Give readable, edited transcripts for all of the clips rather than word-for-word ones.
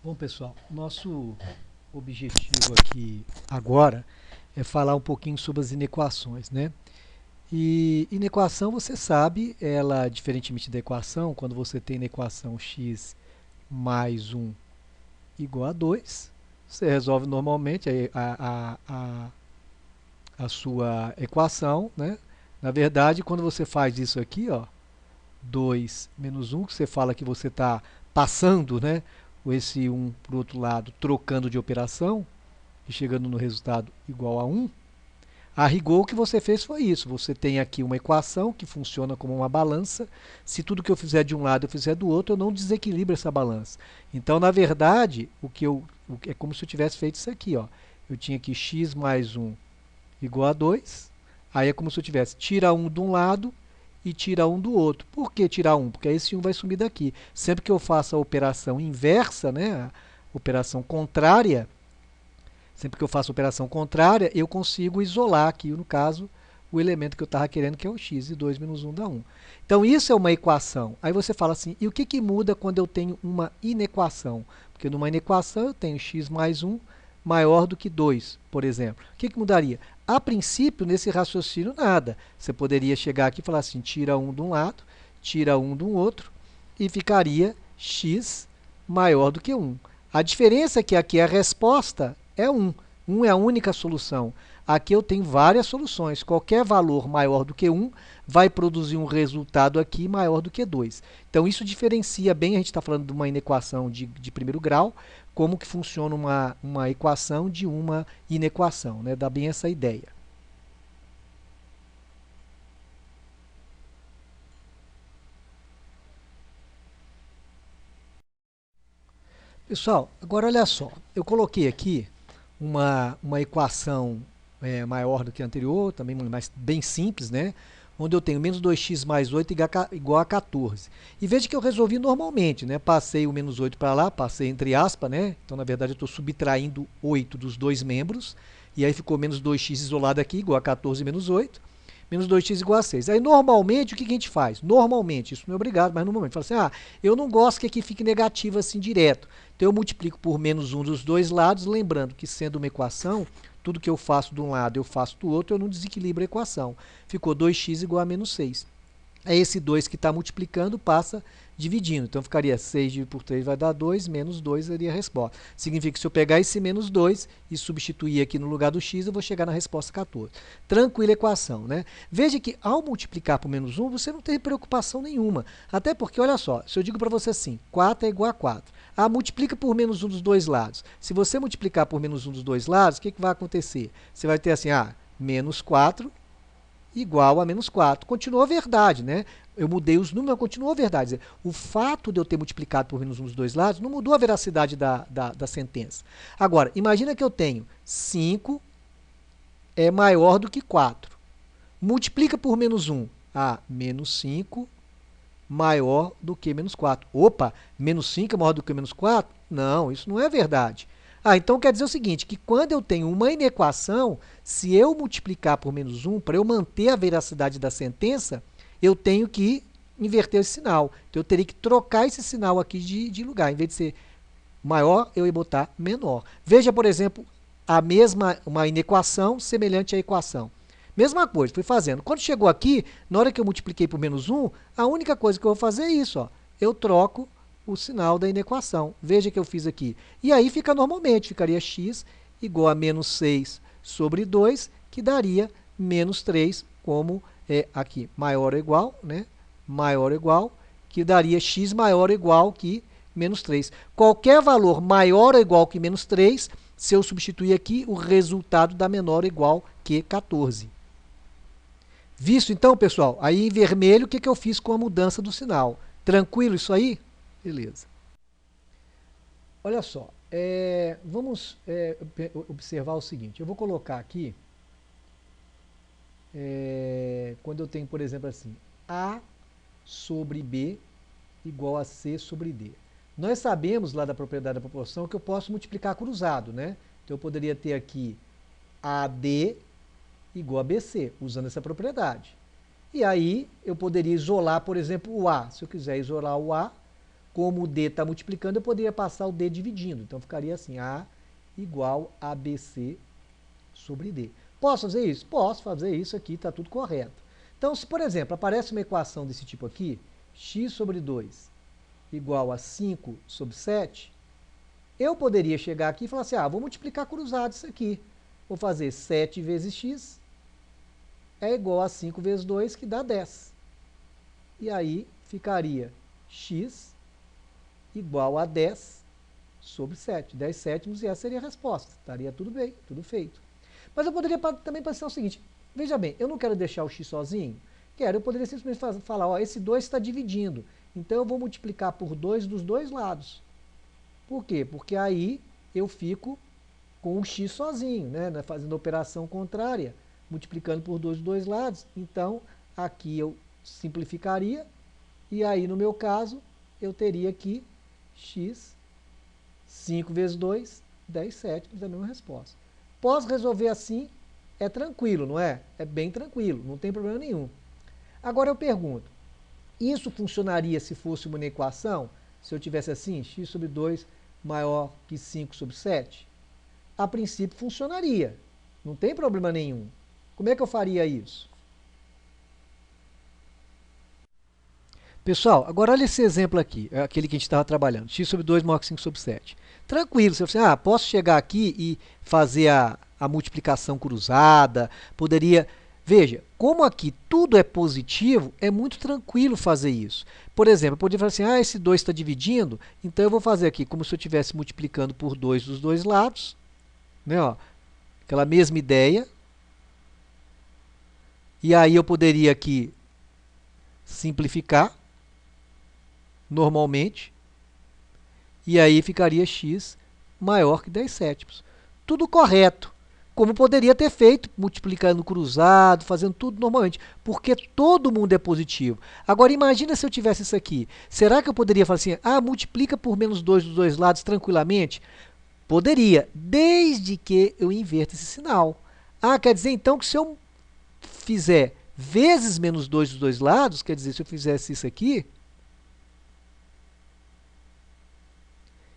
Bom, pessoal, nosso objetivo aqui agora é falar um pouquinho sobre as inequações, né? E inequação, você sabe, ela, diferentemente da equação, quando você tem na equação x mais 1 igual a 2, você resolve normalmente a sua equação, né? Na verdade, quando você faz isso aqui, ó, 2 menos 1, que você fala que você está passando, né, esse 1 para o outro lado, trocando de operação, e chegando no resultado igual a 1, a rigor o que você fez foi isso. Você tem aqui uma equação que funciona como uma balança. Se tudo que eu fizer de um lado eu fizer do outro, eu não desequilibro essa balança. Então, na verdade, é como se eu tivesse feito isso aqui. Ó. Eu tinha aqui x mais 1 igual a 2. Aí é como se eu tivesse tira 1 de um lado e tira 1 do outro. Por que tirar 1? Porque esse 1 vai sumir daqui. Sempre que eu faço a operação inversa, né, a operação contrária, sempre que eu faço a operação contrária, eu consigo isolar aqui, no caso, o elemento que eu estava querendo, que é o x, e 2 menos 1 dá 1. Então, isso é uma equação. Aí você fala assim, e o que muda quando eu tenho uma inequação? Porque numa inequação eu tenho x mais 1 maior do que 2, por exemplo. O que mudaria? A princípio, nesse raciocínio, nada. Você poderia chegar aqui e falar assim, tira 1 de um lado, tira 1 do outro, e ficaria x maior do que 1. A diferença é que aqui a resposta é 1. 1 é a única solução. Aqui eu tenho várias soluções. Qualquer valor maior do que 1 vai produzir um resultado aqui maior do que 2. Então, isso diferencia bem, a gente está falando de uma inequação de primeiro grau, como que funciona uma equação de uma inequação, né? Dá bem essa ideia. Pessoal, agora olha só, eu coloquei aqui uma equação maior do que a anterior, também mais, bem simples, né? Onde eu tenho menos 2x mais 8 igual a 14. E veja que eu resolvi normalmente, né? Passei o menos 8 para lá, passei entre aspas, né? Então, na verdade, eu estou subtraindo 8 dos dois membros, e aí ficou menos 2x isolado aqui, igual a 14 menos 8. Menos 2x igual a 6. Aí, normalmente, o que a gente faz? Normalmente, isso não é obrigado, mas normalmente, fala assim, eu não gosto que aqui fique negativo assim direto. Então, eu multiplico por menos 1 dos dois lados, lembrando que, sendo uma equação, tudo que eu faço de um lado eu faço do outro, eu não desequilibro a equação. Ficou 2x igual a menos 6. É esse 2 que está multiplicando, passa dividindo. Então, ficaria 6 dividido por 3 vai dar 2, menos 2 seria a resposta. Significa que se eu pegar esse menos 2 e substituir aqui no lugar do x, eu vou chegar na resposta 14. Tranquila equação, né? Veja que ao multiplicar por menos 1, você não tem preocupação nenhuma. Até porque, olha só, se eu digo para você assim, 4 é igual a 4. Multiplica por menos 1 dos dois lados. Se você multiplicar por menos 1 dos dois lados, o que vai acontecer? Você vai ter assim, menos 4 igual a menos 4. Continuou verdade, né? Eu mudei os números, mas continuou verdade. O fato de eu ter multiplicado por menos 1 dos dois lados não mudou a veracidade da sentença. Agora, imagina que eu tenho 5 é maior do que 4. Multiplica por menos 1. Menos 5 maior do que menos 4. Opa, menos 5 é maior do que menos 4? Não, isso não é verdade. Então quer dizer o seguinte, que quando eu tenho uma inequação, se eu multiplicar por menos 1, para eu manter a veracidade da sentença, eu tenho que inverter esse sinal. Então eu teria que trocar esse sinal aqui de lugar. Em vez de ser maior, eu ia botar menor. Veja, por exemplo, uma inequação semelhante à equação. Mesma coisa, fui fazendo. Quando chegou aqui, na hora que eu multipliquei por menos 1, a única coisa que eu vou fazer é isso. Eu troco o sinal da inequação. Veja que eu fiz aqui. E aí fica normalmente, ficaria x igual a menos 6 sobre 2, que daria menos 3, como aqui, maior ou igual, né? Maior ou igual, que daria x maior ou igual que menos 3. Qualquer valor maior ou igual que menos 3, se eu substituir aqui, o resultado dá menor ou igual que 14. Visto então, pessoal, aí em vermelho, o que eu fiz com a mudança do sinal? Tranquilo isso aí? Beleza. Olha só, vamos observar o seguinte. Eu vou colocar aqui, quando eu tenho, por exemplo, assim, A sobre B igual a C sobre D. Nós sabemos lá da propriedade da proporção que eu posso multiplicar cruzado, né? Então eu poderia ter aqui AD igual a BC, usando essa propriedade. E aí eu poderia isolar, por exemplo, o A. Se eu quiser isolar o A, como o D está multiplicando, eu poderia passar o D dividindo. Então, ficaria assim, A igual a BC sobre D. Posso fazer isso? Posso fazer isso aqui, está tudo correto. Então, se, por exemplo, aparece uma equação desse tipo aqui, x sobre 2 igual a 5 sobre 7, eu poderia chegar aqui e falar assim, vou multiplicar cruzado isso aqui. Vou fazer 7 vezes x é igual a 5 vezes 2, que dá 10. E aí ficaria x igual a 10 sobre 7. 10 sétimos, e essa seria a resposta. Estaria tudo bem, tudo feito. Mas eu poderia também pensar o seguinte, veja bem, eu não quero deixar o x sozinho? Quero, eu poderia simplesmente falar, esse 2 está dividindo, então eu vou multiplicar por 2 dos dois lados. Por quê? Porque aí eu fico com o x sozinho, né? Fazendo a operação contrária, multiplicando por 2 dos dois lados. Então, aqui eu simplificaria, e aí no meu caso, eu teria aqui x, 5 vezes 2, 10 sétimos, é a mesma resposta. Posso resolver assim, é tranquilo, não é? É bem tranquilo, não tem problema nenhum. Agora eu pergunto, isso funcionaria se fosse uma equação? Se eu tivesse assim, x sobre 2 maior que 5 sobre 7? A princípio funcionaria, não tem problema nenhum. Como é que eu faria isso? Pessoal, agora olha esse exemplo aqui, aquele que a gente estava trabalhando, x sobre 2 maior que 5 sobre 7. Tranquilo, você fala assim, posso chegar aqui e fazer a multiplicação cruzada, poderia... Veja, como aqui tudo é positivo, é muito tranquilo fazer isso. Por exemplo, eu poderia falar assim, esse 2 está dividindo, então eu vou fazer aqui como se eu estivesse multiplicando por 2 dos dois lados, né, ó, aquela mesma ideia. E aí eu poderia aqui simplificar, normalmente, e aí ficaria x maior que 10 sétimos. Tudo correto, como poderia ter feito, multiplicando cruzado, fazendo tudo normalmente, porque todo mundo é positivo. Agora imagina se eu tivesse isso aqui, será que eu poderia falar assim, multiplica por menos 2 dos dois lados tranquilamente? Poderia, desde que eu inverta esse sinal. Quer dizer então que se eu fizer vezes menos 2 dos dois lados, quer dizer, se eu fizesse isso aqui,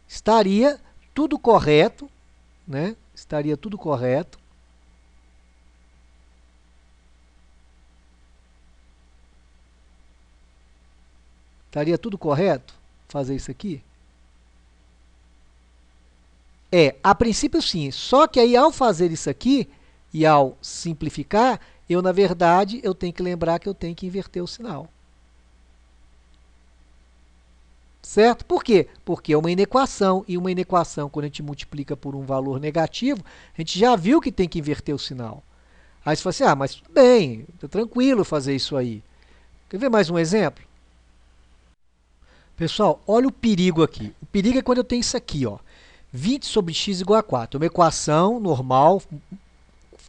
estaria tudo correto, né? Estaria tudo correto. Estaria tudo correto fazer isso aqui? A princípio sim, só que aí ao fazer isso aqui e ao simplificar, na verdade, eu tenho que lembrar que eu tenho que inverter o sinal. Certo? Por quê? Porque é uma inequação, e uma inequação, quando a gente multiplica por um valor negativo, a gente já viu que tem que inverter o sinal. Aí você fala assim, mas tudo bem, está tranquilo fazer isso aí. Quer ver mais um exemplo? Pessoal, olha o perigo aqui. O perigo é quando eu tenho isso aqui, ó. 20 sobre x igual a 4. É uma equação normal,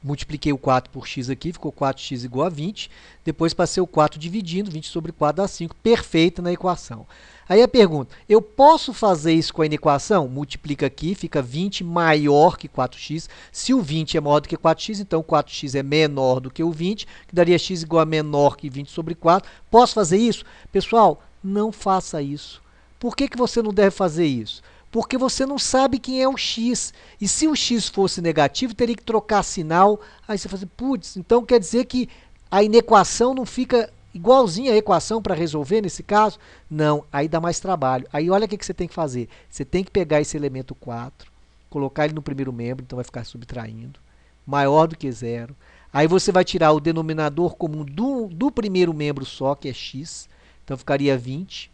multipliquei o 4 por x aqui, ficou 4x igual a 20. Depois passei o 4 dividindo, 20 sobre 4 dá 5, perfeita na equação. Aí a pergunta, eu posso fazer isso com a inequação? Multiplica aqui, fica 20 maior que 4x. Se o 20 é maior do que 4x, então o 4x é menor do que o 20, que daria x igual a menor que 20 sobre 4. Posso fazer isso? Pessoal, não faça isso. Por que você não deve fazer isso? Porque você não sabe quem é o x. E se o x fosse negativo, teria que trocar sinal. Aí você fala assim, putz, então quer dizer que a inequação não fica igualzinha à equação para resolver nesse caso? Não, aí dá mais trabalho. Aí olha o que você tem que fazer. Você tem que pegar esse elemento 4, colocar ele no primeiro membro, então vai ficar subtraindo, maior do que zero. Aí você vai tirar o denominador comum do primeiro membro só, que é x. Então ficaria 20,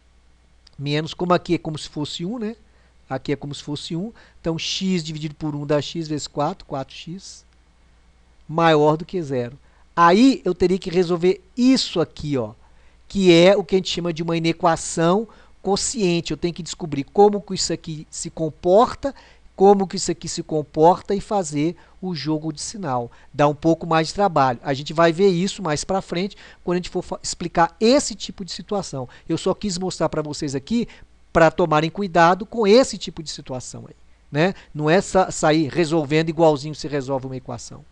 menos, como aqui é como se fosse 1, né? Aqui é como se fosse 1. Então, x dividido por 1 dá x vezes 4, 4x, maior do que zero. Aí, eu teria que resolver isso aqui, ó, que é o que a gente chama de uma inequação quociente. Eu tenho que descobrir como que isso aqui se comporta, e fazer o jogo de sinal. Dá um pouco mais de trabalho. A gente vai ver isso mais para frente, quando a gente for explicar esse tipo de situação. Eu só quis mostrar para vocês aqui, para tomarem cuidado com esse tipo de situação aí, né? Não é sair resolvendo igualzinho se resolve uma equação.